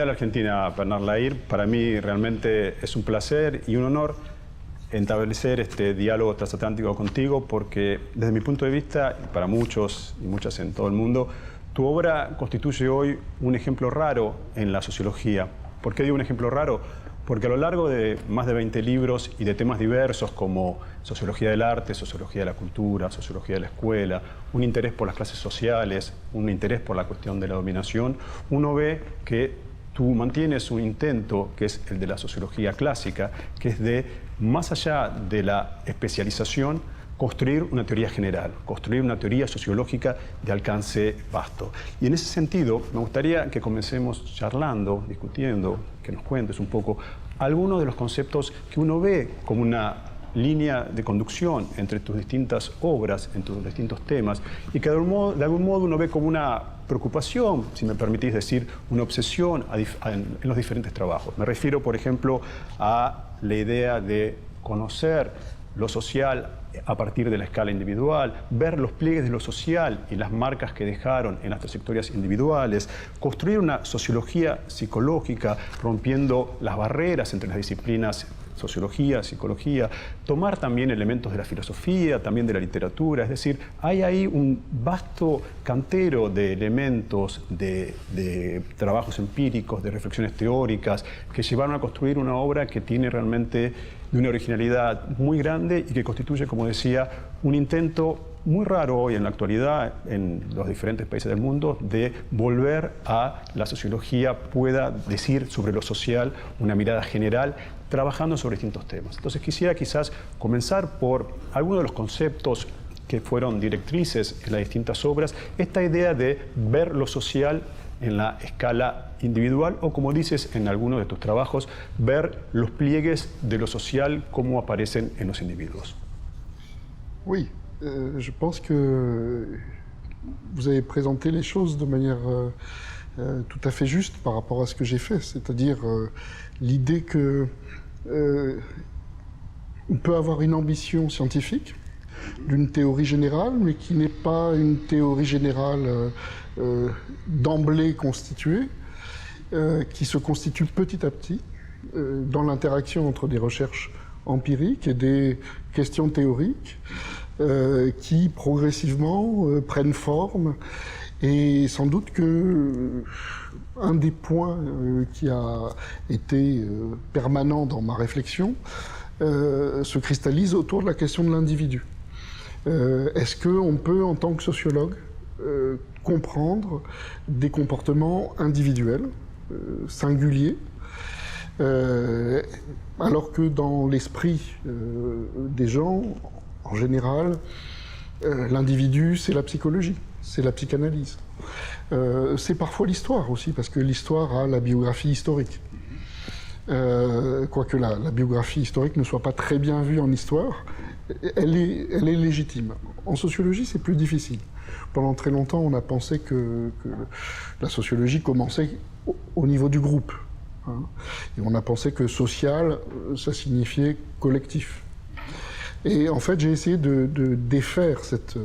la Argentina, Bernard Lahire. Para mí realmente es un placer y un honor establecer este diálogo transatlántico contigo, porque desde mi punto de vista, para muchos y muchas en todo el mundo, tu obra constituye hoy un ejemplo raro en la sociología. ¿Por qué digo un ejemplo raro? Porque a lo largo de más de 20 libros y de temas diversos como sociología del arte, sociología de la cultura, sociología de la escuela, un interés por las clases sociales, un interés por la cuestión de la dominación, uno ve que tú mantienes un intento, que es el de la sociología clásica, que es de, más allá de la especialización, construir una teoría general, construir una teoría sociológica de alcance vasto. Y en ese sentido, me gustaría que comencemos charlando, discutiendo, que nos cuentes un poco algunos de los conceptos que uno ve como una línea de conducción entre tus distintas obras, en tus distintos temas, y que de algún modo uno ve como una preocupación, si me permitís decir, una obsesión en los diferentes trabajos. Me refiero, por ejemplo, a la idea de conocer lo social a partir de la escala individual, ver los pliegues de lo social y las marcas que dejaron en las trayectorias individuales, construir una sociología psicológica rompiendo las barreras entre las disciplinas sociología, psicología, tomar también elementos de la filosofía, también de la literatura, es decir, hay ahí un vasto cantero de elementos, de trabajos empíricos, de reflexiones teóricas, que llevaron a construir una obra que tiene realmente una originalidad muy grande y que constituye, como decía, un intento muy raro hoy en la actualidad en los diferentes países del mundo de volver a la sociología pueda decir sobre lo social una mirada general trabajando sobre distintos temas. Entonces quisiera quizás comenzar por algunos de los conceptos que fueron directrices en las distintas obras, esta idea de ver lo social en la escala individual o, como dices en algunos de tus trabajos, ver los pliegues de lo social como aparecen en los individuos. Oui, je pense que vous avez présenté les choses de manière tout à fait juste par rapport à ce que j'ai fait, c'est-à-dire l'idée que on peut avoir une ambition scientifique d'une théorie générale, mais qui n'est pas une théorie générale d'emblée constituée, qui se constitue petit à petit dans l'interaction entre des recherches empiriques et des questions théoriques qui progressivement prennent forme. Et sans doute que un des points qui a été permanent dans ma réflexion se cristallise autour de la question de l'individu. Est-ce qu'on peut, en tant que sociologue, comprendre des comportements individuels, singuliers, alors que dans l'esprit des gens, en général, l'individu, c'est la psychologie, c'est la psychanalyse. C'est parfois l'histoire aussi, parce que l'histoire a la biographie historique. Quoique la biographie historique ne soit pas très bien vue en histoire, elle est légitime. En sociologie, c'est plus difficile. Pendant très longtemps, on a pensé que la sociologie commençait au niveau du groupe. Hein, et on a pensé que social, ça signifiait collectif. Et en fait, j'ai essayé de défaire cette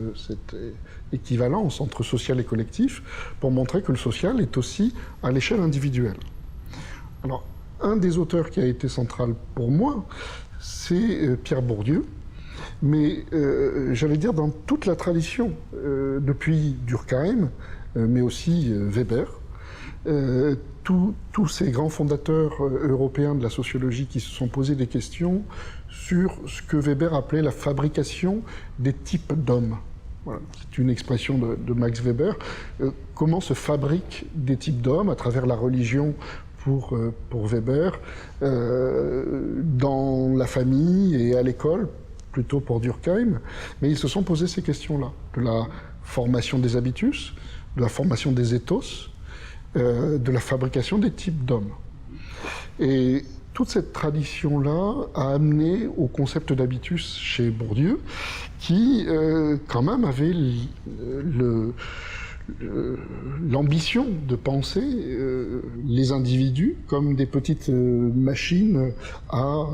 équivalence entre social et collectif pour montrer que le social est aussi à l'échelle individuelle. Alors, un des auteurs qui a été central pour moi, c'est Pierre Bourdieu, mais j'allais dire dans toute la tradition, depuis Durkheim, mais aussi Weber, tous ces grands fondateurs européens de la sociologie qui se sont posés des questions sur ce que Weber appelait la fabrication des types d'hommes. Voilà. C'est une expression de Max Weber. Comment se fabriquent des types d'hommes à travers la religion pour Weber, dans la famille et à l'école, plutôt pour Durkheim. Mais ils se sont posés ces questions-là, de la formation des habitus, de la formation des ethos, de la fabrication des types d'hommes. Et toute cette tradition-là a amené au concept d'habitus chez Bourdieu, qui quand même avait l'ambition de penser les individus comme des petites machines à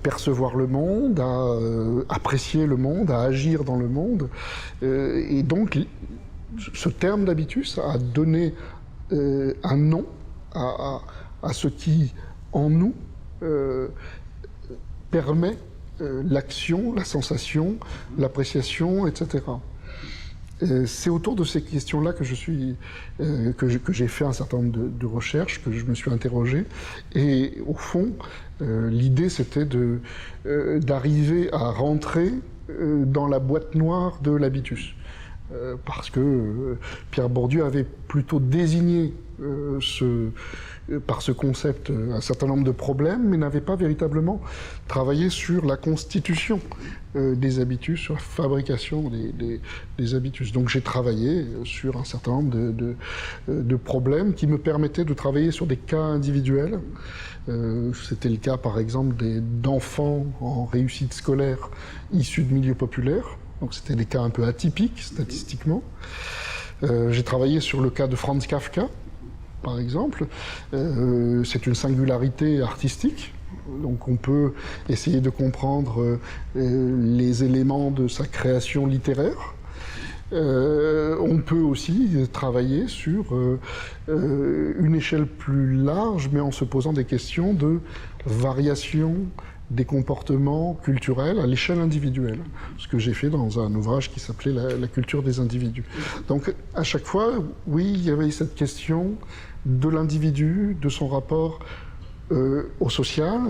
percevoir le monde, à apprécier le monde, à agir dans le monde. Et donc, ce terme d'habitus a donné un nom à ce qui, en nous, permet l'action, la sensation, l'appréciation, etc. C'est autour de ces questions-là que j'ai fait un certain nombre de recherches, que je me suis interrogé. Et au fond, l'idée, c'était d'arriver à rentrer dans la boîte noire de l'habitus. Parce que Pierre Bourdieu avait plutôt désigné par ce concept un certain nombre de problèmes, mais n'avait pas véritablement travaillé sur la constitution des habitus, sur la fabrication des habitus. Donc j'ai travaillé sur un certain nombre de problèmes qui me permettaient de travailler sur des cas individuels. C'était le cas par exemple d'enfants en réussite scolaire issus de milieux populaires. Donc c'était des cas un peu atypiques statistiquement. J'ai travaillé sur le cas de Franz Kafka, par exemple. C'est une singularité artistique. Donc on peut essayer de comprendre les éléments de sa création littéraire. On peut aussi travailler sur une échelle plus large, mais en se posant des questions de variation des comportements culturels à l'échelle individuelle, ce que j'ai fait dans un ouvrage qui s'appelait la culture des individus. Donc à chaque fois, oui, il y avait cette question de l'individu, de son rapport au social,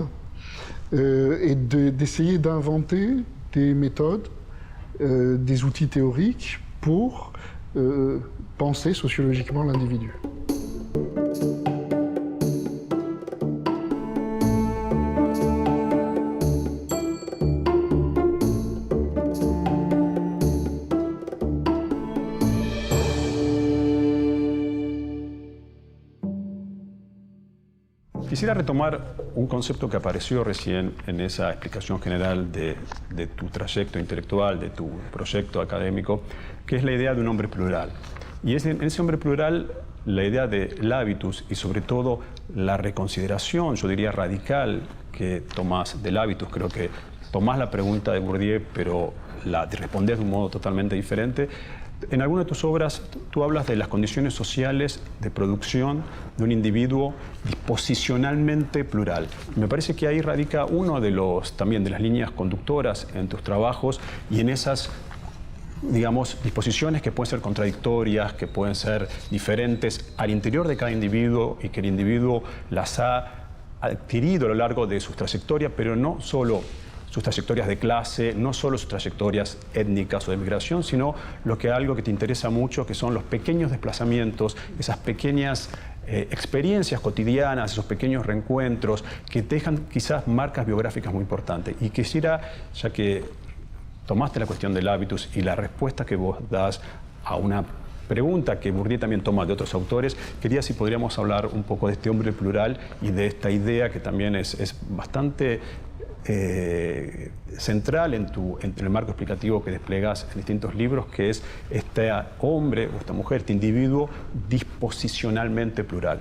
et d'essayer d'inventer des méthodes, des outils théoriques pour penser sociologiquement l'individu. Quisiera retomar un concepto que apareció recién en esa explicación general de tu trayecto intelectual, de tu proyecto académico, que es la idea de un hombre plural. Y en ese hombre plural, la idea del hábitus y sobre todo la reconsideración, yo diría radical, que tomás del hábitus. Creo que tomás la pregunta de Bourdieu, pero la respondés de un modo totalmente diferente. En alguna de tus obras tú hablas de las condiciones sociales de producción de un individuo disposicionalmente plural. Me parece que ahí radica uno también de las líneas conductoras en tus trabajos y en esas, digamos, disposiciones que pueden ser contradictorias, que pueden ser diferentes al interior de cada individuo y que el individuo las ha adquirido a lo largo de su trayectoria, pero no solo sus trayectorias de clase, no solo sus trayectorias étnicas o de migración, sino algo que te interesa mucho, que son los pequeños desplazamientos, esas pequeñas experiencias cotidianas, esos pequeños reencuentros que dejan quizás marcas biográficas muy importantes. Y quisiera, ya que tomaste la cuestión del hábitus y la respuesta que vos das a una pregunta que Bourdieu también toma de otros autores, quería si podríamos hablar un poco de este hombre plural y de esta idea que también es bastante central en el marco explicativo que desplegas en distintos libros, que es este hombre o esta mujer, este individuo disposicionalmente plural.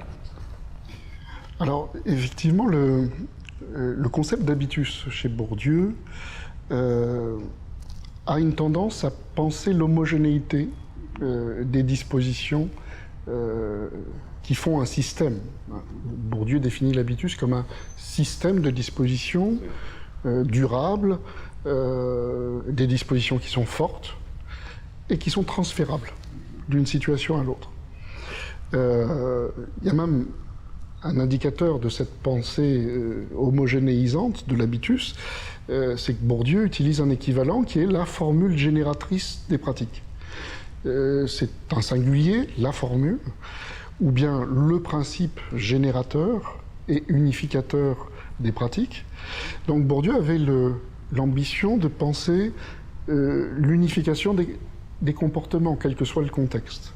Alors, effectivement, le concept d'habitus chez Bourdieu a une tendance à penser l'homogénéité des dispositions qui font un système. Bourdieu définit l'habitus comme un système de dispositions durables, des dispositions qui sont fortes et qui sont transférables d'une situation à l'autre. Il y a même un indicateur de cette pensée homogénéisante de l'habitus, c'est que Bourdieu utilise un équivalent qui est la formule génératrice des pratiques. C'est un singulier, la formule, ou bien le principe générateur et unificateur des pratiques. Donc Bourdieu avait l'ambition de penser l'unification des comportements, quel que soit le contexte.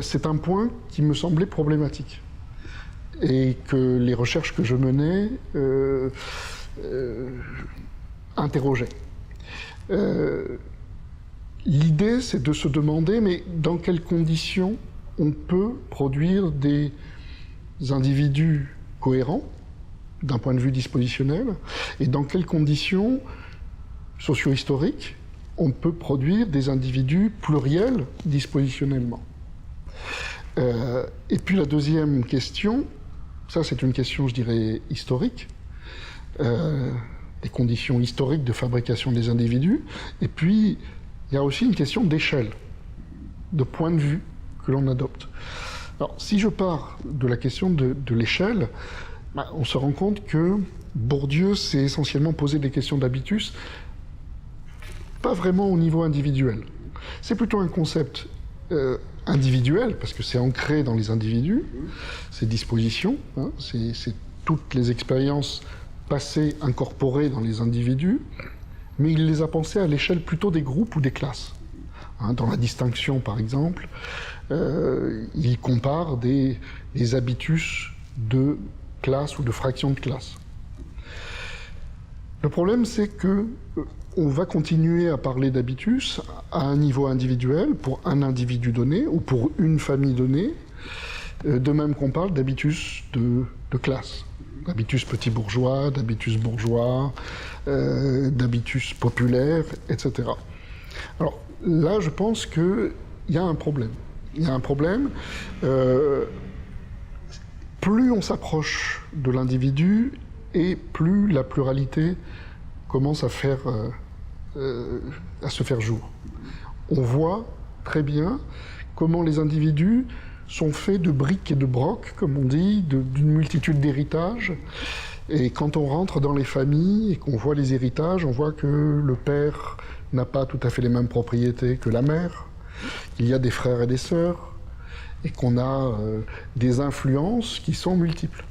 C'est un point qui me semblait problématique et que les recherches que je menais interrogeaient. L'idée, c'est de se demander, mais dans quelles conditions on peut produire des individus cohérents d'un point de vue dispositionnel, et dans quelles conditions socio-historiques on peut produire des individus pluriels dispositionnellement. Et puis la deuxième question, ça c'est une question, je dirais, historique, des conditions historiques de fabrication des individus. Et puis, il y a aussi une question d'échelle, de point de vue que l'on adopte. Alors, si je pars de la question de l'échelle, on se rend compte que Bourdieu s'est essentiellement posé des questions d'habitus, pas vraiment au niveau individuel. C'est plutôt un concept individuel, parce que c'est ancré dans les individus, ces dispositions, hein, c'est toutes les expériences passées incorporées dans les individus, mais il les a pensées à l'échelle plutôt des groupes ou des classes. Hein, dans la distinction, par exemple, il compare des habitus de classe ou de fractions de classe. Le problème, c'est que on va continuer à parler d'habitus à un niveau individuel, pour un individu donné, ou pour une famille donnée, de même qu'on parle d'habitus de classe. D'habitus petit bourgeois, d'habitus bourgeois, d'habitus populaire, etc. Alors là, je pense qu'il y a un problème. Il y a un problème. Plus on s'approche de l'individu, et plus la pluralité commence à se faire jour. On voit très bien comment les individus sont faits de briques et de brocs, comme on dit, d'une multitude d'héritages. Et quand on rentre dans les familles et qu'on voit les héritages, on voit que le père n'a pas tout à fait les mêmes propriétés que la mère. Il y a des frères et des sœurs, et qu'on a des influences qui sont multiples.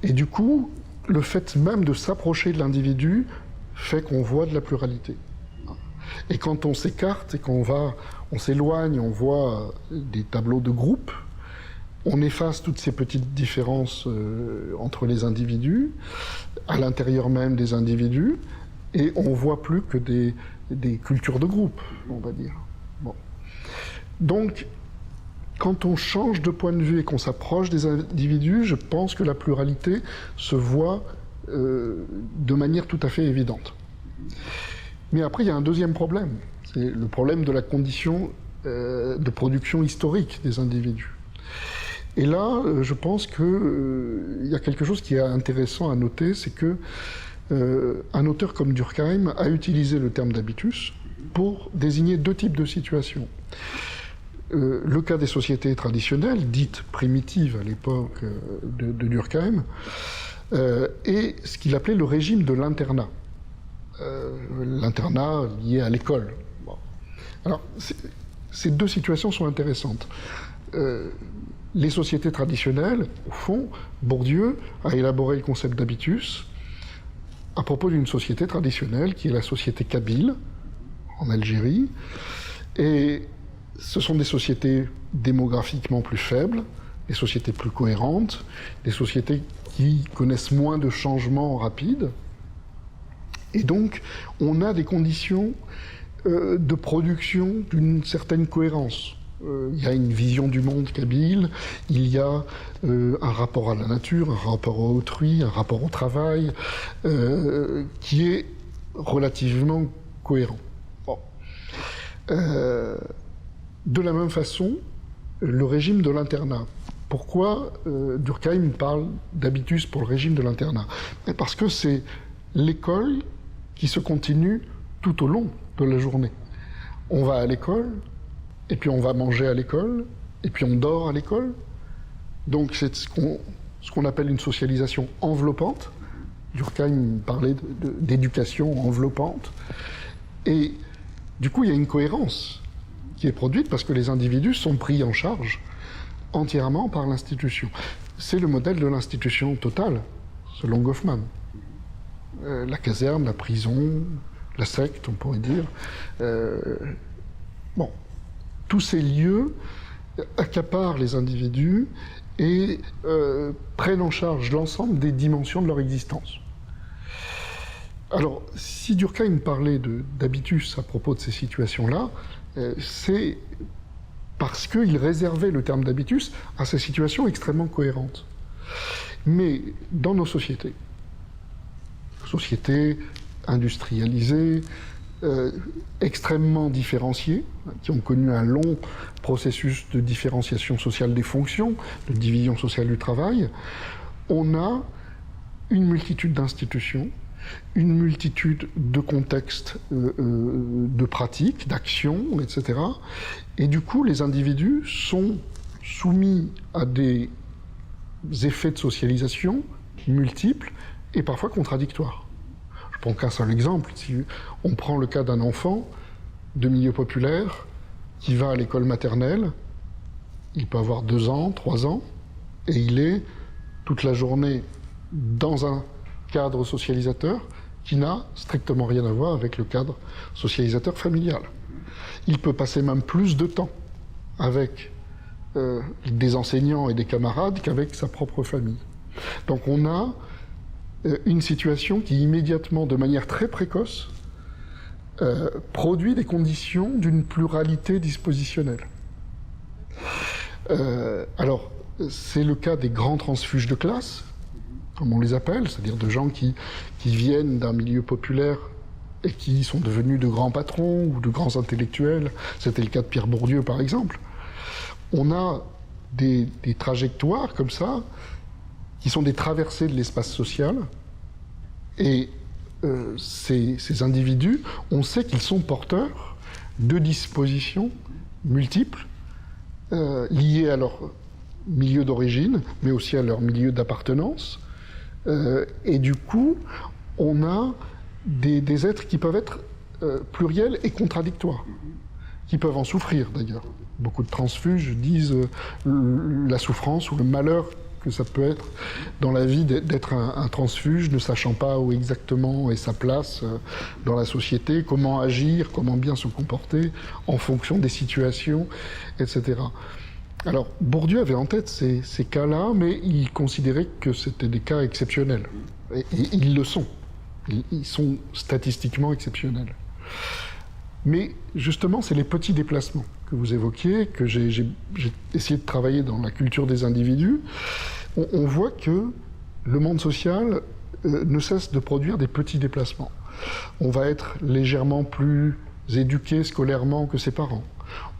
Et du coup, le fait même de s'approcher de l'individu fait qu'on voit de la pluralité. Et quand on s'écarte et qu'on s'éloigne, on voit des tableaux de groupe, on efface toutes ces petites différences entre les individus, à l'intérieur même des individus, et on voit plus que des cultures de groupe, on va dire. Bon. Donc, quand on change de point de vue et qu'on s'approche des individus, je pense que la pluralité se voit de manière tout à fait évidente. Mais après, il y a un deuxième problème. C'est le problème de la condition de production historique des individus. Et là, je pense qu'il y a quelque chose qui est intéressant à noter, c'est que un auteur comme Durkheim a utilisé le terme d'habitus pour désigner deux types de situations. Le cas des sociétés traditionnelles, dites primitives à l'époque de Durkheim, et ce qu'il appelait le régime de l'internat. L'internat lié à l'école. Bon. Alors, ces deux situations sont intéressantes. Les sociétés traditionnelles, au fond, Bourdieu a élaboré le concept d'habitus à propos d'une société traditionnelle qui est la société kabyle, en Algérie, et ce sont des sociétés démographiquement plus faibles, des sociétés plus cohérentes, des sociétés qui connaissent moins de changements rapides. Et donc, on a des conditions de production d'une certaine cohérence. Il y a une vision du monde kabyle, il y a un rapport à la nature, un rapport à autrui, un rapport au travail, qui est relativement cohérent. Bon. De la même façon, le régime de l'internat. Pourquoi Durkheim parle d'habitus pour le régime de l'internat? Parce que c'est l'école qui se continue tout au long de la journée. On va à l'école, et puis on va manger à l'école, et puis on dort à l'école. Donc c'est ce qu'on appelle une socialisation enveloppante. Durkheim parlait d'éducation enveloppante. Et du coup, il y a une cohérence qui est produite parce que les individus sont pris en charge entièrement par l'institution. C'est le modèle de l'institution totale, selon Goffman. La caserne, la prison, la secte, on pourrait dire. Bon, tous ces lieux accaparent les individus et prennent en charge l'ensemble des dimensions de leur existence. Alors, si Durkheim parlait d'habitus à propos de ces situations-là, c'est parce qu'il réservait le terme d'habitus à ces situations extrêmement cohérentes. Mais dans nos sociétés industrialisées, extrêmement différenciés, qui ont connu un long processus de différenciation sociale des fonctions, de division sociale du travail, on a une multitude d'institutions, une multitude de contextes, de pratiques, d'actions, etc. Et du coup, les individus sont soumis à des effets de socialisation multiples et parfois contradictoires. Je prends qu'un seul exemple. Si on prend le cas d'un enfant de milieu populaire qui va à l'école maternelle, il peut avoir 2 ans, 3 ans, et il est toute la journée dans un cadre socialisateur qui n'a strictement rien à voir avec le cadre socialisateur familial. Il peut passer même plus de temps avec des enseignants et des camarades qu'avec sa propre famille. Donc on a une situation qui immédiatement, de manière très précoce, produit des conditions d'une pluralité dispositionnelle. Alors, c'est le cas des grands transfuges de classe, comme on les appelle, c'est-à-dire de gens qui viennent d'un milieu populaire et qui sont devenus de grands patrons ou de grands intellectuels. C'était le cas de Pierre Bourdieu, par exemple. On a des trajectoires comme ça, qui sont des traversées de l'espace social, et ces individus, on sait qu'ils sont porteurs de dispositions multiples, liées à leur milieu d'origine, mais aussi à leur milieu d'appartenance, et du coup, on a des êtres qui peuvent être pluriels et contradictoires, qui peuvent en souffrir d'ailleurs. Beaucoup de transfuges disent la souffrance ou le malheur que ça peut être dans la vie d'être un transfuge, ne sachant pas où exactement est sa place dans la société, comment agir, comment bien se comporter en fonction des situations, etc. Alors, Bourdieu avait en tête ces cas-là, mais il considérait que c'était des cas exceptionnels. Et ils le sont. Ils sont statistiquement exceptionnels. Mais justement, c'est les petits déplacements que vous évoquiez, que j'ai essayé de travailler dans la culture des individus. On voit que le monde social ne cesse de produire des petits déplacements. On va être légèrement plus éduqué scolairement que ses parents.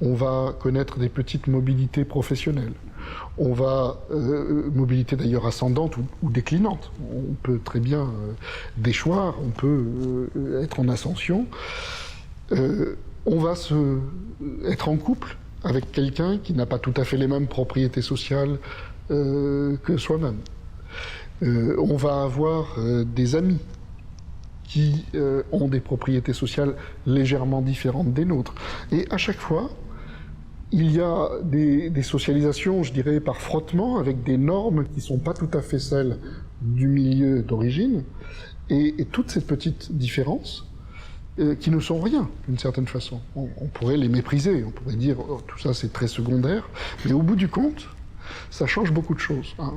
On va connaître des petites mobilités professionnelles. On va, mobilité d'ailleurs ascendante ou déclinante. On peut très bien déchoir, on peut être en ascension. On va être en couple avec quelqu'un qui n'a pas tout à fait les mêmes propriétés sociales que soi-même. On va avoir des amis qui ont des propriétés sociales légèrement différentes des nôtres. Et à chaque fois, il y a des socialisations, je dirais, par frottement, avec des normes qui ne sont pas tout à fait celles du milieu d'origine, et toutes ces petites différences qui ne sont rien, d'une certaine façon. On pourrait les mépriser, on pourrait dire oh, tout ça c'est très secondaire, mais au bout du compte, ça change beaucoup de choses. Hein.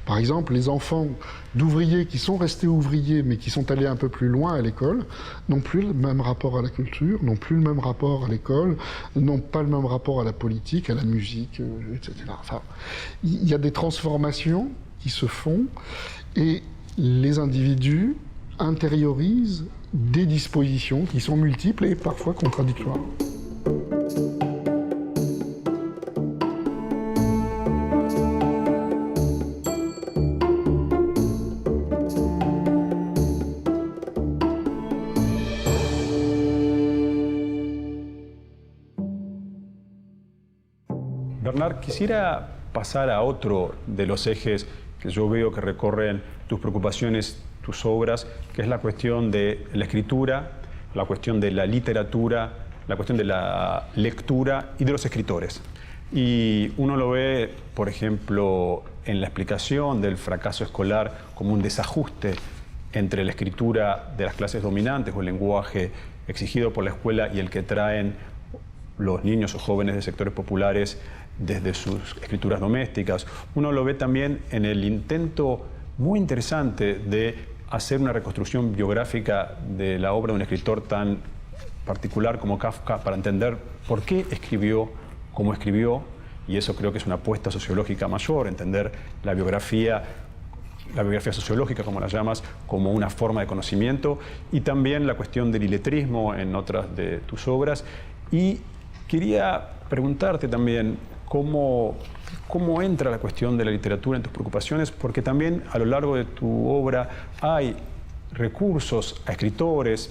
Par exemple, les enfants d'ouvriers qui sont restés ouvriers mais qui sont allés un peu plus loin à l'école n'ont plus le même rapport à la culture, n'ont plus le même rapport à l'école, n'ont pas le même rapport à la politique, à la musique, etc. Enfin, il y a des transformations qui se font et les individus intériorisent des dispositions qui sont multiples et parfois contradictoires. Bernard, quisiera pasar a otro de los ejes que yo veo que recorren tus preocupaciones, tus obras, que es la cuestión de la escritura, la cuestión de la literatura, la cuestión de la lectura y de los escritores. Y uno lo ve, por ejemplo, en la explicación del fracaso escolar como un desajuste entre la escritura de las clases dominantes o el lenguaje exigido por la escuela y el que traen los niños o jóvenes de sectores populares desde sus escrituras domésticas. Uno lo ve también en el intento muy interesante de hacer una reconstrucción biográfica de la obra de un escritor tan particular como Kafka para entender por qué escribió como escribió, y eso creo que es una apuesta sociológica mayor, entender la biografía la biografía sociológica, como la llamas, como una forma de conocimiento, y también la cuestión del iletrismo en otras de tus obras. Y quería preguntarte también cómo entra la cuestión de la literatura en tus preocupaciones, porque también a lo largo de tu obra hay recursos a escritores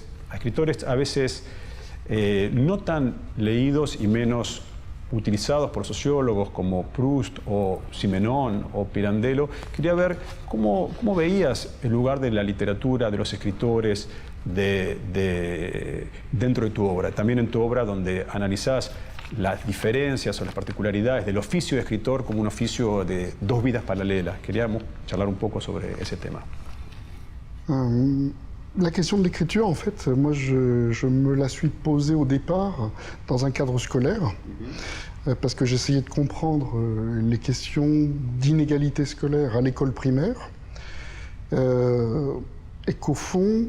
a veces no tan leídos y menos utilizados por sociólogos como Proust o Simenon o Pirandello. Quería ver cómo veías el lugar de la literatura, de los escritores dentro de tu obra, también en tu obra donde analizás las diferencias o las particularidades del oficio de escritor como un oficio de dos vidas paralelas. Queríamos charlar un poco sobre ese tema. La question de l'écriture, en fait, moi je me la suis posée au départ dans un cadre scolaire, parce que j'essayais de comprendre les questions d'inégalité scolaire à l'école primaire, et qu'au fond,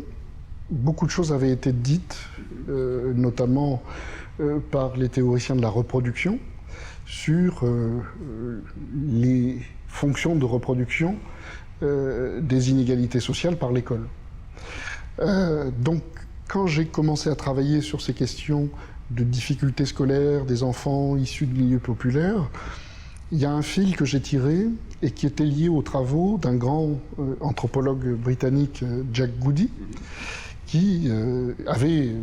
beaucoup de choses avaient été dites, notamment par les théoriciens de la reproduction, sur les fonctions de reproduction des inégalités sociales par l'école. Donc, quand j'ai commencé à travailler sur ces questions de difficultés scolaires des enfants issus de milieux populaires, il y a un fil que j'ai tiré et qui était lié aux travaux d'un grand anthropologue britannique, Jack Goody, qui avait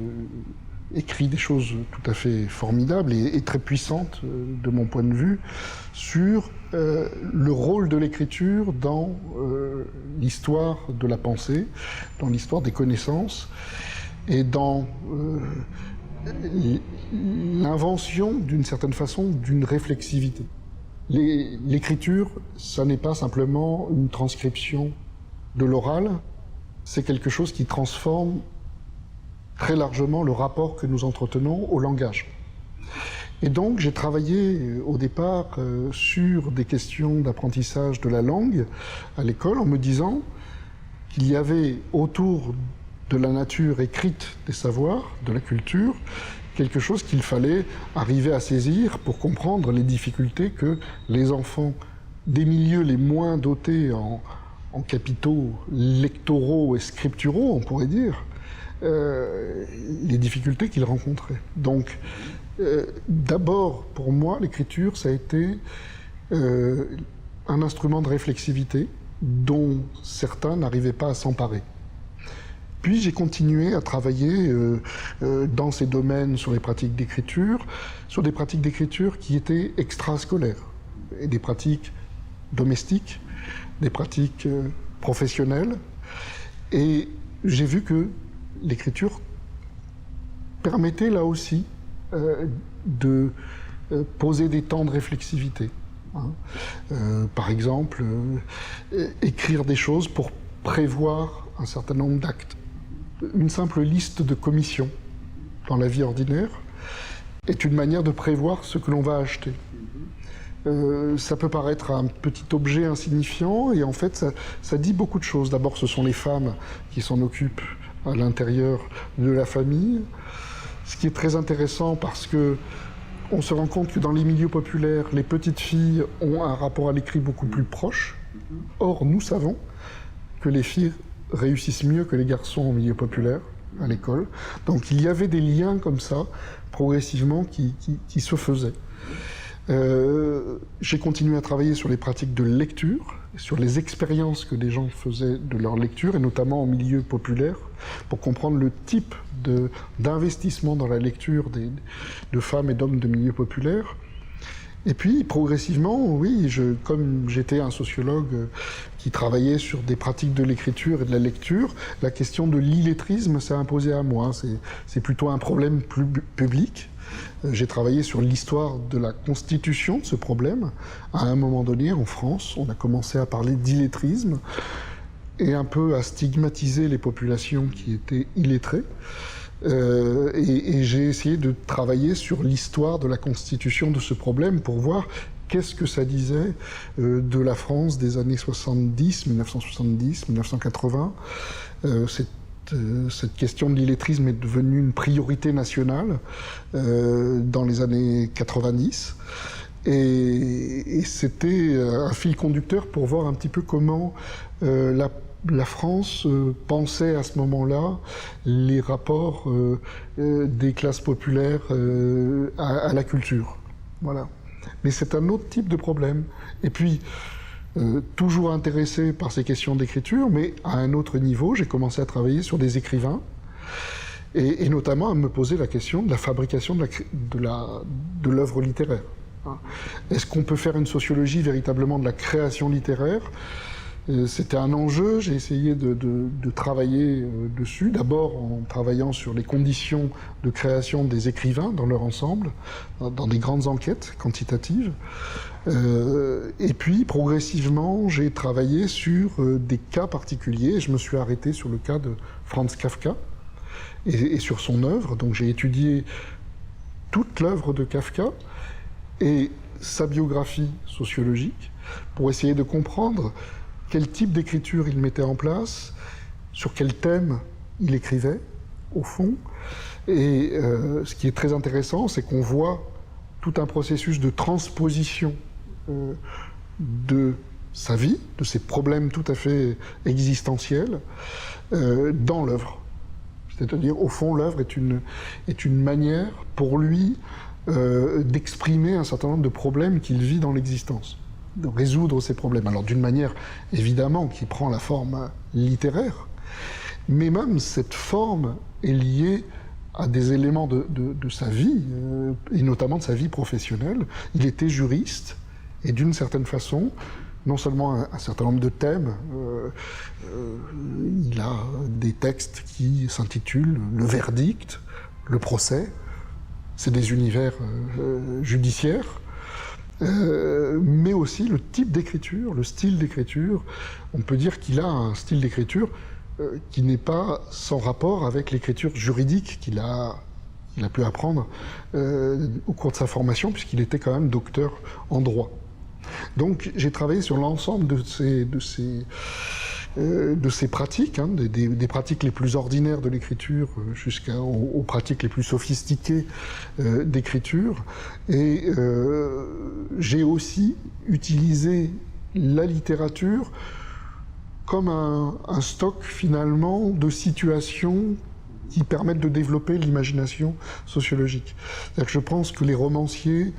écrit des choses tout à fait formidables et très puissantes de mon point de vue sur le rôle de l'écriture dans l'histoire de la pensée, dans l'histoire des connaissances et dans l'invention, d'une certaine façon, d'une réflexivité. L'écriture, ça n'est pas simplement une transcription de l'oral, c'est quelque chose qui transforme très largement le rapport que nous entretenons au langage. Et donc j'ai travaillé au départ sur des questions d'apprentissage de la langue à l'école en me disant qu'il y avait autour de la nature écrite des savoirs, de la culture, quelque chose qu'il fallait arriver à saisir pour comprendre les difficultés que les enfants des milieux les moins dotés en capitaux lectoraux et scripturaux, on pourrait dire, les difficultés qu'ils rencontraient. Donc, d'abord, pour moi, l'écriture, ça a été un instrument de réflexivité dont certains n'arrivaient pas à s'emparer. Puis j'ai continué à travailler dans ces domaines sur les pratiques d'écriture, sur des pratiques d'écriture qui étaient extrascolaires, et des pratiques domestiques, des pratiques professionnelles. Et j'ai vu que l'écriture permettait là aussi de poser des temps de réflexivité. Par exemple, écrire des choses pour prévoir un certain nombre d'actes. Une simple liste de commissions dans la vie ordinaire est une manière de prévoir ce que l'on va acheter. Ça peut paraître un petit objet insignifiant et en fait ça dit beaucoup de choses. D'abord, ce sont les femmes qui s'en occupent à l'intérieur de la famille, ce qui est très intéressant parce que on se rend compte que dans les milieux populaires, les petites filles ont un rapport à l'écrit beaucoup plus proche. Or, nous savons que les filles réussissent mieux que les garçons en milieu populaire, à l'école. Donc il y avait des liens comme ça, progressivement, qui se faisaient. J'ai continué à travailler sur les pratiques de lecture, sur les expériences que des gens faisaient de leur lecture, et notamment en milieu populaire, pour comprendre le type d'investissement dans la lecture de femmes et d'hommes de milieu populaire. Et puis, progressivement, oui, comme j'étais un sociologue qui travaillait sur des pratiques de l'écriture et de la lecture, la question de l'illettrisme s'est imposée à moi. C'est plutôt un problème plus public. J'ai travaillé sur l'histoire de la constitution de ce problème. À un moment donné, en France, on a commencé à parler d'illettrisme et un peu à stigmatiser les populations qui étaient illettrées. Et j'ai essayé de travailler sur l'histoire de la constitution de ce problème pour voir qu'est-ce que ça disait de la France des années 70, 1970, 1980. Cette question de l'illettrisme est devenue une priorité nationale dans les années 90. Et c'était un fil conducteur pour voir un petit peu comment la France pensait à ce moment-là les rapports des classes populaires à la culture. Voilà. Mais c'est un autre type de problème. Et puis, toujours intéressé par ces questions d'écriture, mais à un autre niveau, j'ai commencé à travailler sur des écrivains, et notamment à me poser la question de la fabrication de l'œuvre littéraire. Est-ce qu'on peut faire une sociologie véritablement de la création littéraire ? C'était un enjeu, j'ai essayé de travailler dessus, d'abord en travaillant sur les conditions de création des écrivains dans leur ensemble, dans des grandes enquêtes quantitatives. Et puis, progressivement, j'ai travaillé sur des cas particuliers. Je me suis arrêté sur le cas de Franz Kafka et sur son œuvre. Donc j'ai étudié toute l'œuvre de Kafka et sa biographie sociologique pour essayer de comprendre quel type d'écriture il mettait en place, sur quel thème il écrivait, au fond. Et ce qui est très intéressant, c'est qu'on voit tout un processus de transposition de sa vie, de ses problèmes tout à fait existentiels, dans l'œuvre. C'est-à-dire, au fond, l'œuvre est une manière, pour lui, d'exprimer un certain nombre de problèmes qu'il vit dans l'existence, de résoudre ces problèmes. Alors d'une manière, évidemment, qui prend la forme littéraire, mais même cette forme est liée à des éléments de sa vie, et notamment de sa vie professionnelle. Il était juriste, et d'une certaine façon, non seulement un certain nombre de thèmes, il a des textes qui s'intitulent « Le verdict », « Le procès », c'est des univers judiciaires, mais aussi le type d'écriture, le style d'écriture. On peut dire qu'il a un style d'écriture qui n'est pas sans rapport avec l'écriture juridique qu'il a pu apprendre au cours de sa formation, puisqu'il était quand même docteur en droit. Donc j'ai travaillé sur l'ensemble de ces pratiques, des pratiques les plus ordinaires de l'écriture jusqu'aux pratiques les plus sophistiquées d'écriture. Et j'ai aussi utilisé la littérature comme un stock finalement de situations qui permettent de développer l'imagination sociologique. C'est-à-dire que je pense que les romanciers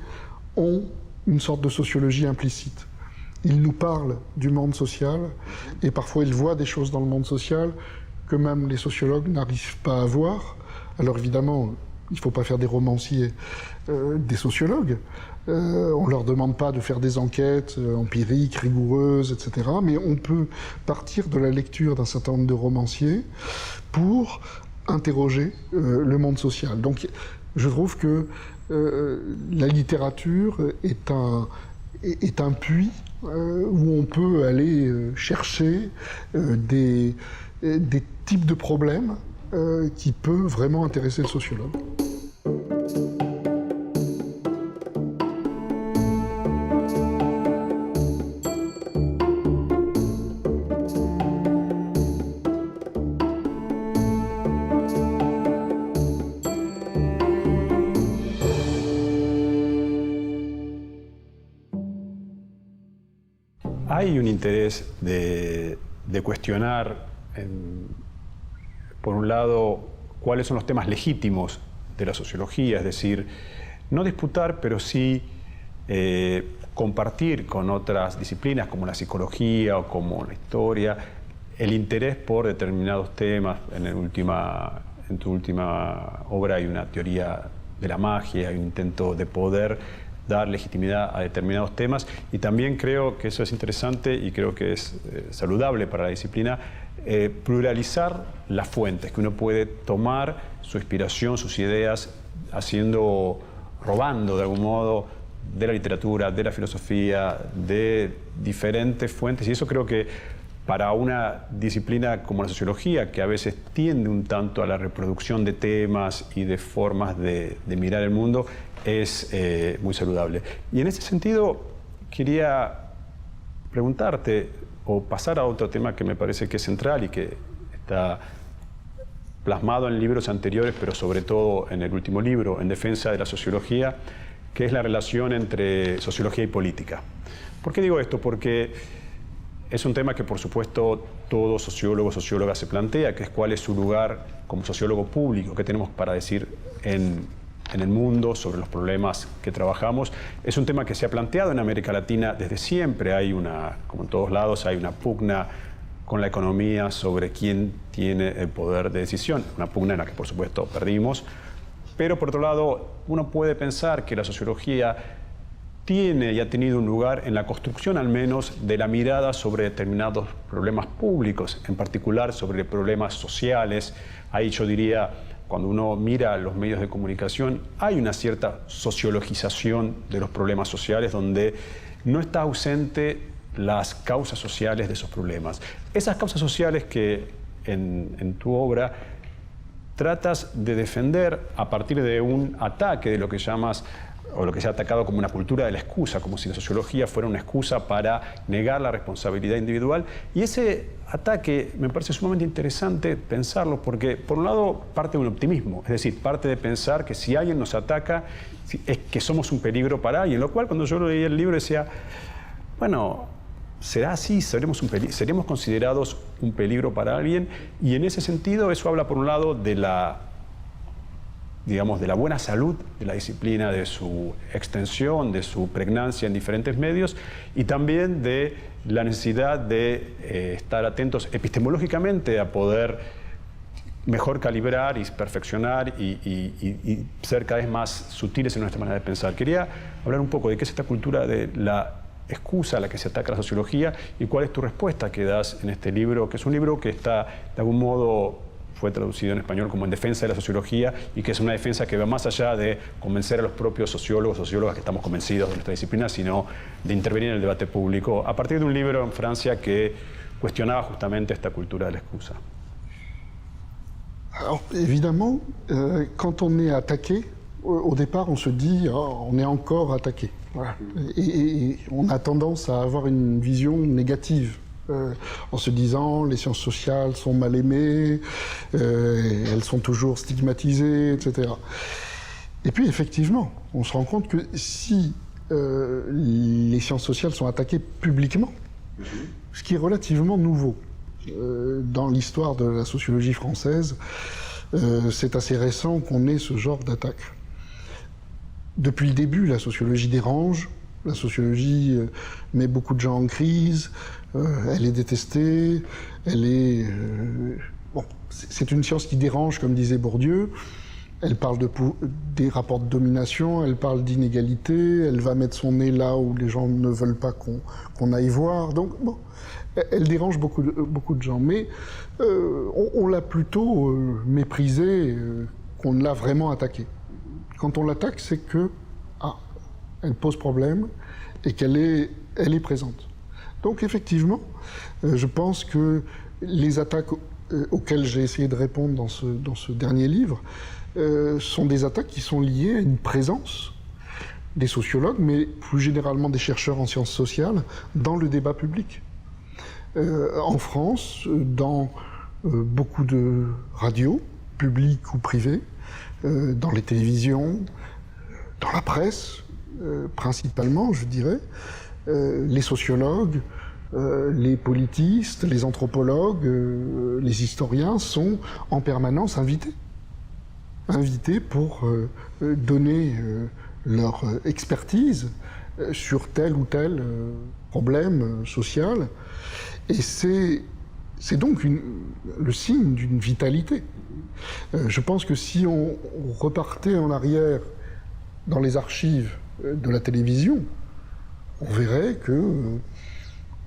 ont une sorte de sociologie implicite. Ils nous parlent du monde social, et parfois ils voient des choses dans le monde social que même les sociologues n'arrivent pas à voir. Alors évidemment, il ne faut pas faire des romanciers des sociologues. On ne leur demande pas de faire des enquêtes empiriques, rigoureuses, etc. Mais on peut partir de la lecture d'un certain nombre de romanciers pour interroger le monde social. Donc je trouve que la littérature est un puits où on peut aller chercher des types de problèmes qui peuvent vraiment intéresser le sociologue. Hay un interés de cuestionar, por un lado, cuáles son los temas legítimos de la sociología, es decir, no disputar, pero sí compartir con otras disciplinas como la psicología o como la historia el interés por determinados temas. En tu última obra hay una teoría de la magia, hay un intento de poder dar legitimidad a determinados temas, y también creo que eso es interesante y creo que es saludable para la disciplina, pluralizar las fuentes, que uno puede tomar su inspiración, sus ideas, robando de algún modo de la literatura, de la filosofía, de diferentes fuentes, y eso creo que para una disciplina como la sociología, que a veces tiende un tanto a la reproducción de temas y de formas de mirar el mundo, es muy saludable. Y en ese sentido quería preguntarte o pasar a otro tema que me parece que es central y que está plasmado en libros anteriores, pero sobre todo en el último libro, En defensa de la sociología, que es la relación entre sociología y política. ¿Por qué digo esto? Porque es un tema que, por supuesto, todo sociólogo o socióloga se plantea, que es cuál es su lugar como sociólogo público, qué tenemos para decir en el mundo sobre los problemas que trabajamos. Es un tema que se ha planteado en América Latina desde siempre. Hay como en todos lados, hay una pugna con la economía sobre quién tiene el poder de decisión, una pugna en la que, por supuesto, perdimos. Pero, por otro lado, uno puede pensar que la sociología tiene y ha tenido un lugar en la construcción, al menos, de la mirada sobre determinados problemas públicos, en particular sobre problemas sociales. Ahí yo diría, cuando uno mira los medios de comunicación, hay una cierta sociologización de los problemas sociales donde no está ausente las causas sociales de esos problemas. Esas causas sociales que en tu obra tratas de defender a partir de un ataque de lo que llamas, o lo que se ha atacado como una cultura de la excusa, como si la sociología fuera una excusa para negar la responsabilidad individual. Y ese ataque me parece sumamente interesante pensarlo porque, por un lado, parte de un optimismo, es decir, parte de pensar que si alguien nos ataca, es que somos un peligro para alguien, lo cual cuando yo leí el libro decía, bueno, ¿será así? ¿Seremos considerados un peligro para alguien? Y en ese sentido eso habla, por un lado, de la buena salud de la disciplina, de su extensión, de su pregnancia en diferentes medios y también de la necesidad de estar atentos epistemológicamente a poder mejor calibrar y perfeccionar y ser cada vez más sutiles en nuestra manera de pensar. Quería hablar un poco de qué es esta cultura de la excusa a la que se ataca la sociología y cuál es tu respuesta que das en este libro, que es un libro que está de algún modo fue traducido en español como En defensa de la sociología y que es una defensa que va más allá de convencer a los propios sociólogos, sociólogas que estamos convencidos de nuestra disciplina, sino de intervenir en el debate público a partir de un libro en Francia que cuestionaba justamente esta cultura de la excusa. Alors, évidemment, quand on est attaqué, au départ, on se dit oh, on est encore attaqué. Voilà. Et on a tendance à avoir une vision négative. En se disant les sciences sociales sont mal aimées, elles sont toujours stigmatisées, etc. Et puis effectivement, on se rend compte que si les sciences sociales sont attaquées publiquement, ce qui est relativement nouveau dans l'histoire de la sociologie française, c'est assez récent qu'on ait ce genre d'attaque. Depuis le début, la sociologie dérange, la sociologie met beaucoup de gens en crise, elle est détestée, elle est... bon, c'est une science qui dérange, comme disait Bourdieu. Elle parle des rapports de domination, elle parle d'inégalité, elle va mettre son nez là où les gens ne veulent pas qu'on aille voir. Donc, bon, elle dérange beaucoup de gens. Mais on l'a plutôt méprisée qu'on l'a vraiment attaquée. Quand on l'attaque, c'est que, elle pose problème et qu'elle est présente. Donc effectivement, je pense que les attaques auxquelles j'ai essayé de répondre dans ce dernier livre sont des attaques qui sont liées à une présence des sociologues, mais plus généralement des chercheurs en sciences sociales, dans le débat public. En France, dans beaucoup de radios, publiques ou privées, dans les télévisions, dans la presse, principalement, je dirais, les sociologues, les politistes, les anthropologues, les historiens sont en permanence invités pour donner leur expertise sur tel ou tel problème social. Et c'est donc le signe d'une vitalité. Je pense que si on repartait en arrière dans les archives de la télévision, on verrait que,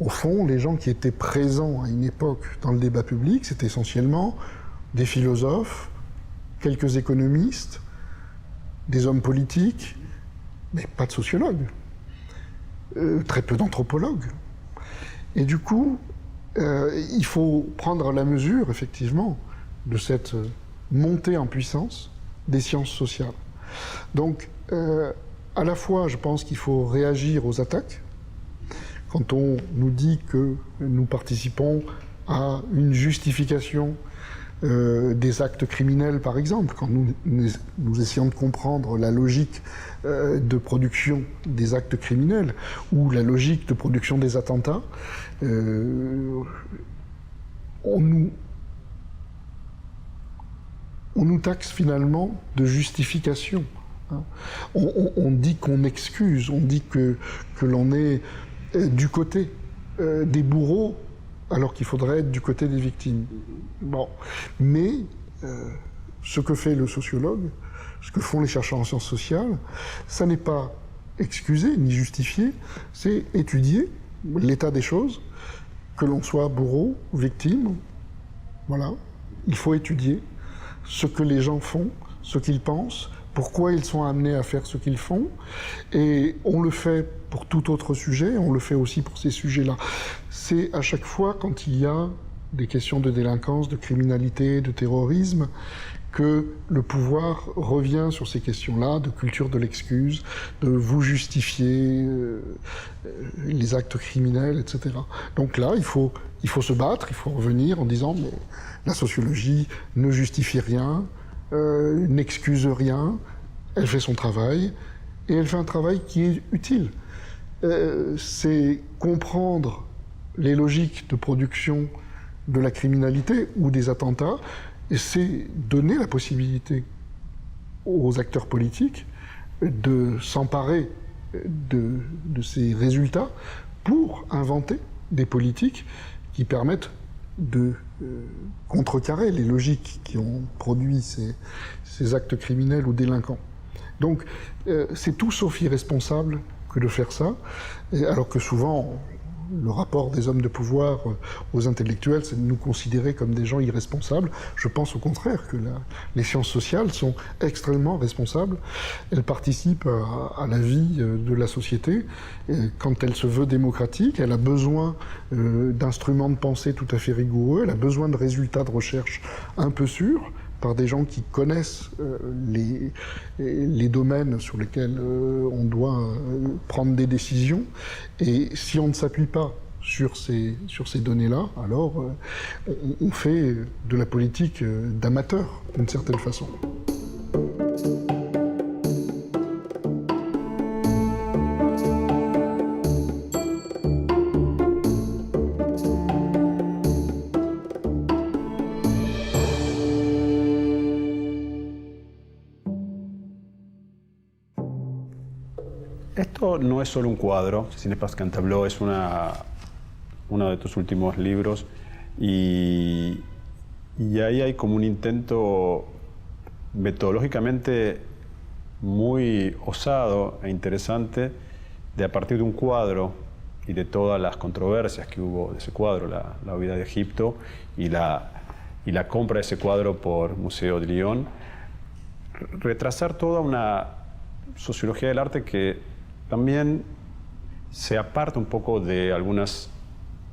au fond, les gens qui étaient présents à une époque dans le débat public, c'était essentiellement des philosophes, quelques économistes, des hommes politiques, mais pas de sociologues, très peu d'anthropologues. Et du coup, il faut prendre la mesure, effectivement, de cette montée en puissance des sciences sociales. Donc, à la fois, je pense qu'il faut réagir aux attaques. Quand on nous dit que nous participons à une justification des actes criminels, par exemple, quand nous essayons de comprendre la logique de production des actes criminels ou la logique de production des attentats, on nous taxe finalement de justification. On dit qu'on excuse, on dit que l'on est du côté des bourreaux alors qu'il faudrait être du côté des victimes. Bon. Mais ce que fait le sociologue, ce que font les chercheurs en sciences sociales, ça n'est pas excuser ni justifier, c'est étudier l'état des choses, que l'on soit bourreau, victime, voilà. Il faut étudier ce que les gens font, ce qu'ils pensent, pourquoi ils sont amenés à faire ce qu'ils font, et on le fait pour tout autre sujet, on le fait aussi pour ces sujets-là. C'est à chaque fois quand il y a des questions de délinquance, de criminalité, de terrorisme, que le pouvoir revient sur ces questions-là, de culture de l'excuse, de vous justifier les actes criminels, etc. Donc là, il faut se battre, il faut revenir en disant mais la sociologie ne justifie rien, n'excuse rien, elle fait son travail, et elle fait un travail qui est utile. C'est comprendre les logiques de production de la criminalité ou des attentats, et c'est donner la possibilité aux acteurs politiques de s'emparer de ces résultats pour inventer des politiques qui permettent de contrecarrer les logiques qui ont produit ces actes criminels ou délinquants. Donc c'est tout sauf irresponsable que de faire ça, alors que souvent le rapport des hommes de pouvoir aux intellectuels, c'est de nous considérer comme des gens irresponsables. Je pense au contraire que les sciences sociales sont extrêmement responsables. Elles participent à la vie de la société. Et quand elle se veut démocratique, elle a besoin d'instruments de pensée tout à fait rigoureux, elle a besoin de résultats de recherche un peu sûrs, par des gens qui connaissent les domaines sur lesquels on doit prendre des décisions. Et si on ne s'appuie pas sur ces données-là, alors on fait de la politique d'amateur, d'une certaine façon. Esto no es solo un cuadro, Cecilia Paz Cantabló es uno de tus últimos libros y ahí hay como un intento metodológicamente muy osado e interesante de a partir de un cuadro y de todas las controversias que hubo de ese cuadro, la huida de Egipto y la compra de ese cuadro por Museo de Lyon, retrasar toda una sociología del arte que también se aparta un poco de algunas,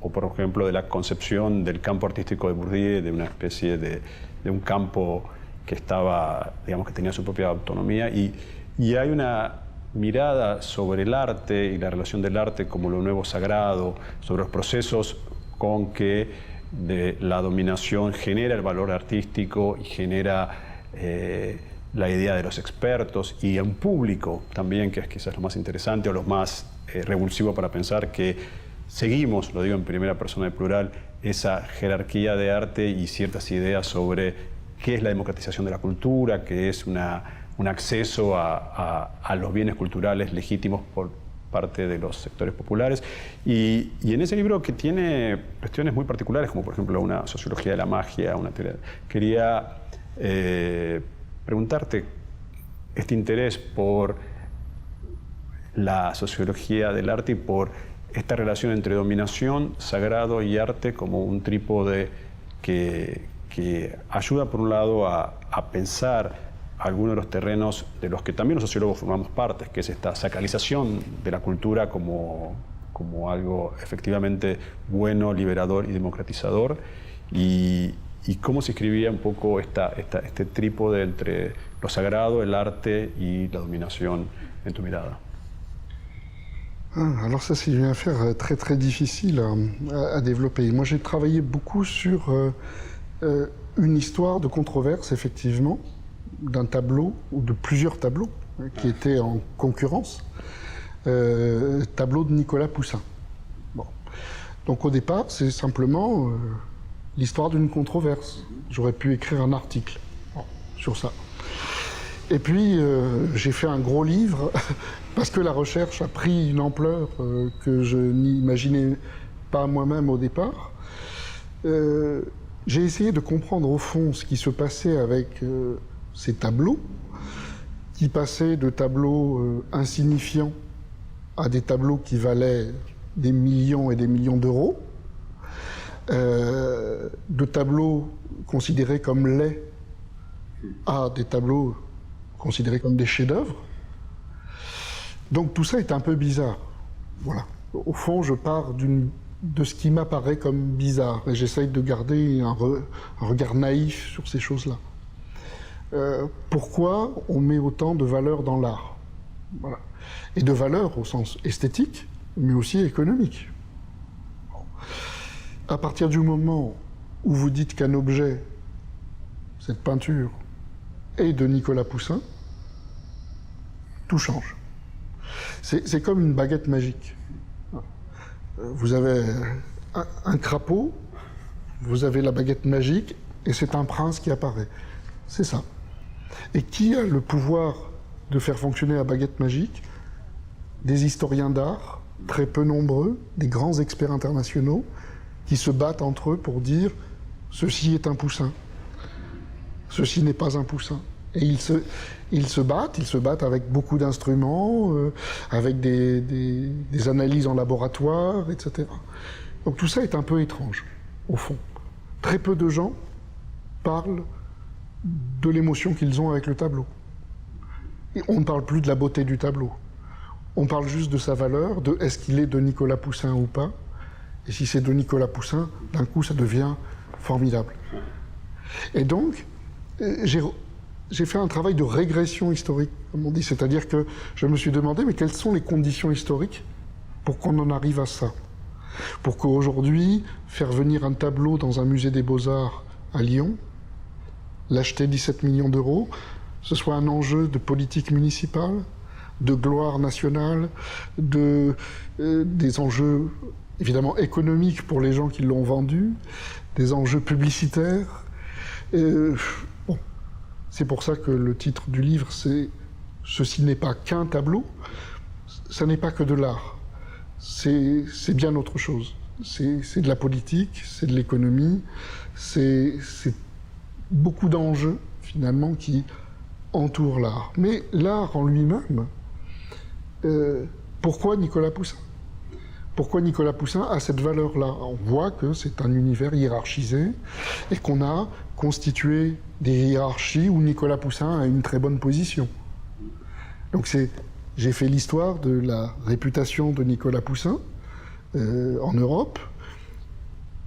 o por ejemplo de la concepción del campo artístico de Bourdieu, de una especie de un campo que estaba, digamos, que tenía su propia autonomía, y hay una mirada sobre el arte y la relación del arte como lo nuevo sagrado, sobre los procesos con que la dominación genera el valor artístico y genera la idea de los expertos y a un público también, que es quizás lo más interesante o lo más revulsivo para pensar que seguimos, lo digo en primera persona de plural, esa jerarquía de arte y ciertas ideas sobre qué es la democratización de la cultura, qué es un acceso a los bienes culturales legítimos por parte de los sectores populares. Y en ese libro, que tiene cuestiones muy particulares, como por ejemplo una sociología de la magia, una teoría, quería preguntarte este interés por la sociología del arte y por esta relación entre dominación, sagrado y arte como un trípode que ayuda por un lado a pensar algunos de los terrenos de los que también los sociólogos formamos parte, que es esta sacralización de la cultura como algo efectivamente bueno, liberador y democratizador, y cómo se escribía un poco este trípode entre lo sagrado, el arte y la dominación en tu mirada. Alors ça, c'est une affaire très très difficile à développer. Moi, j'ai travaillé beaucoup sur une histoire de controverse, effectivement, d'un tableau, ou de plusieurs tableaux, qui étaient en concurrence. Tableau de Nicolas Poussin. Bon. Donc au départ, c'est simplement l'histoire d'une controverse. J'aurais pu écrire un article sur ça. Et puis, j'ai fait un gros livre, parce que la recherche a pris une ampleur que je n'imaginais pas moi-même au départ. J'ai essayé de comprendre au fond ce qui se passait avec ces tableaux, qui passaient de tableaux insignifiants à des tableaux qui valaient des millions et des millions d'euros, de tableaux considérés comme laids à des tableaux considérés comme des chefs-d'œuvre. Donc tout ça est un peu bizarre. Voilà. Au fond, je pars de ce qui m'apparaît comme bizarre, et j'essaye de garder un regard naïf sur ces choses-là. Pourquoi on met autant de valeur dans l'art? Voilà. Et de valeur au sens esthétique, mais aussi économique. À partir du moment où vous dites qu'un objet, cette peinture, est de Nicolas Poussin, tout change. C'est comme une baguette magique. Vous avez un crapaud, vous avez la baguette magique, et c'est un prince qui apparaît. C'est ça. Et qui a le pouvoir de faire fonctionner la baguette magique? Des historiens d'art, très peu nombreux, des grands experts internationaux, qui se battent entre eux pour dire « ceci est un Poussin, ceci n'est pas un Poussin ». Et ils se battent avec beaucoup d'instruments, avec des analyses en laboratoire, etc. Donc tout ça est un peu étrange, au fond. Très peu de gens parlent de l'émotion qu'ils ont avec le tableau. Et on ne parle plus de la beauté du tableau. On parle juste de sa valeur, de est-ce qu'il est de Nicolas Poussin ou pas. Et si c'est de Nicolas Poussin, d'un coup, ça devient formidable. Et donc, j'ai fait un travail de régression historique, comme on dit. C'est-à-dire que je me suis demandé, mais quelles sont les conditions historiques pour qu'on en arrive à ça? Pour qu'aujourd'hui, faire venir un tableau dans un musée des Beaux-Arts à Lyon, l'acheter 17 millions d'euros, ce soit un enjeu de politique municipale, de gloire nationale, des enjeux évidemment économiques pour les gens qui l'ont vendu, des enjeux publicitaires. Bon, c'est pour ça que le titre du livre, c'est « Ceci n'est pas qu'un tableau », ça n'est pas que de l'art, c'est bien autre chose. C'est de la politique, c'est de l'économie, c'est beaucoup d'enjeux finalement qui entourent l'art. Mais l'art en lui-même, pourquoi Nicolas Poussin? Pourquoi Nicolas Poussin a cette valeur-là? On voit que c'est un univers hiérarchisé et qu'on a constitué des hiérarchies où Nicolas Poussin a une très bonne position. Donc j'ai fait l'histoire de la réputation de Nicolas Poussin en Europe,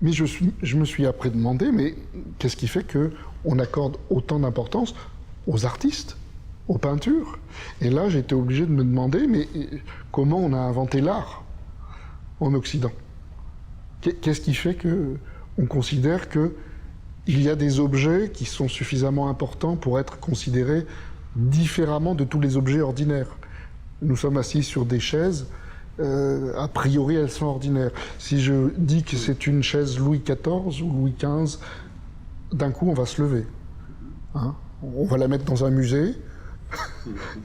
mais je me suis après demandé, mais qu'est-ce qui fait qu'on accorde autant d'importance aux artistes, aux peintures? Et là, j'ai été obligé de me demander, mais comment on a inventé l'art en Occident? Qu'est-ce qui fait qu'on considère qu'il y a des objets qui sont suffisamment importants pour être considérés différemment de tous les objets ordinaires? Nous sommes assis sur des chaises, a priori elles sont ordinaires. Si je dis que c'est une chaise Louis XIV ou Louis XV, d'un coup on va se lever. Hein? On va la mettre dans un musée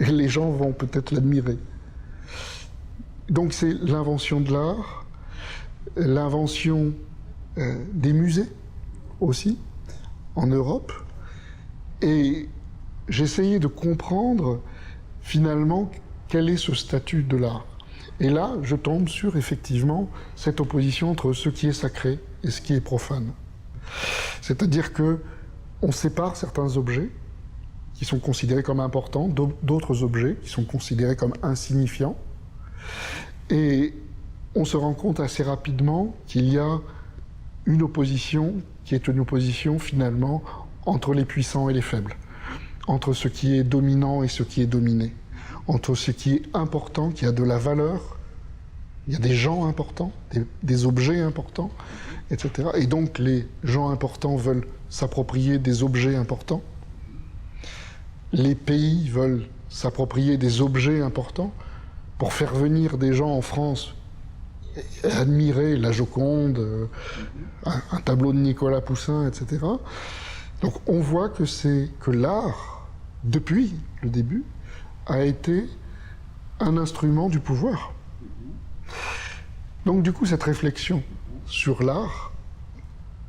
et les gens vont peut-être l'admirer. Donc c'est l'invention de l'art, l'invention des musées aussi, en Europe. Et j'essayais de comprendre finalement quel est ce statut de l'art. Et là, je tombe sur effectivement cette opposition entre ce qui est sacré et ce qui est profane. C'est-à-dire qu'on sépare certains objets qui sont considérés comme importants, d'autres objets qui sont considérés comme insignifiants. Et on se rend compte assez rapidement qu'il y a une opposition qui est une opposition finalement entre les puissants et les faibles, entre ce qui est dominant et ce qui est dominé, entre ce qui est important, qui a de la valeur, il y a des gens importants, des objets importants, etc. Et donc les gens importants veulent s'approprier des objets importants. Les pays veulent s'approprier des objets importants pour faire venir des gens en France admirer la Joconde, un tableau de Nicolas Poussin, etc. Donc on voit que l'art, depuis le début, a été un instrument du pouvoir. Donc du coup, cette réflexion sur l'art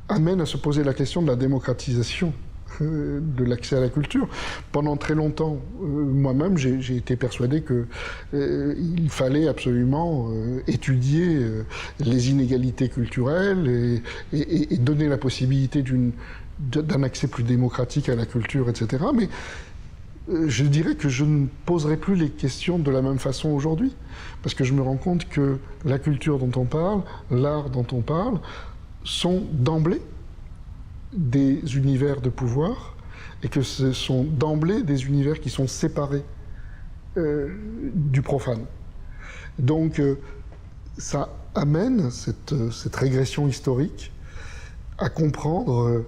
amène à se poser la question de la démocratisation de l'accès à la culture. Pendant très longtemps, moi-même, j'ai été persuadé qu'il fallait absolument étudier les inégalités culturelles et donner la possibilité d'un accès plus démocratique à la culture, etc. Mais je dirais que je ne poserai plus les questions de la même façon aujourd'hui, parce que je me rends compte que la culture dont on parle, l'art dont on parle, sont d'emblée des univers de pouvoir, et que ce sont d'emblée des univers qui sont séparés du profane. Donc ça amène cette régression historique à comprendre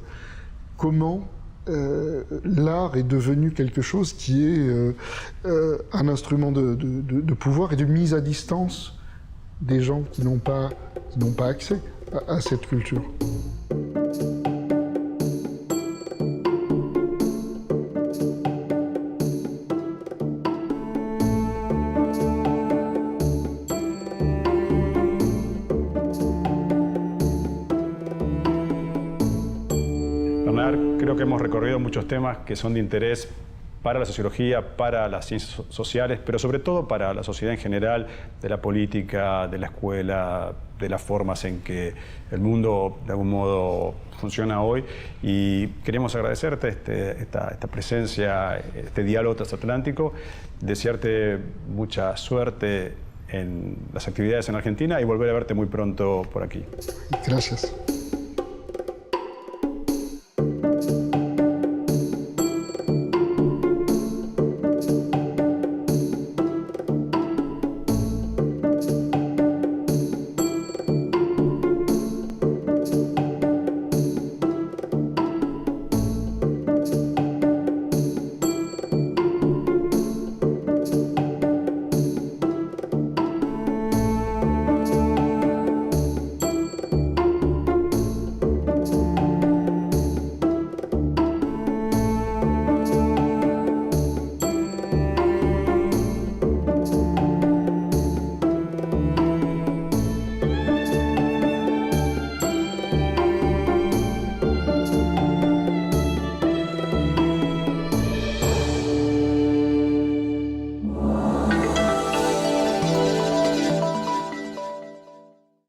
comment l'art est devenu quelque chose qui est un instrument de pouvoir et de mise à distance des gens qui n'ont pas accès à cette culture. Creo que hemos recorrido muchos temas que son de interés para la sociología, para las ciencias sociales, pero sobre todo para la sociedad en general, de la política, de la escuela, de las formas en que el mundo de algún modo funciona hoy. Y queremos agradecerte esta presencia, este diálogo transatlántico, desearte mucha suerte en las actividades en Argentina y volver a verte muy pronto por aquí. Gracias.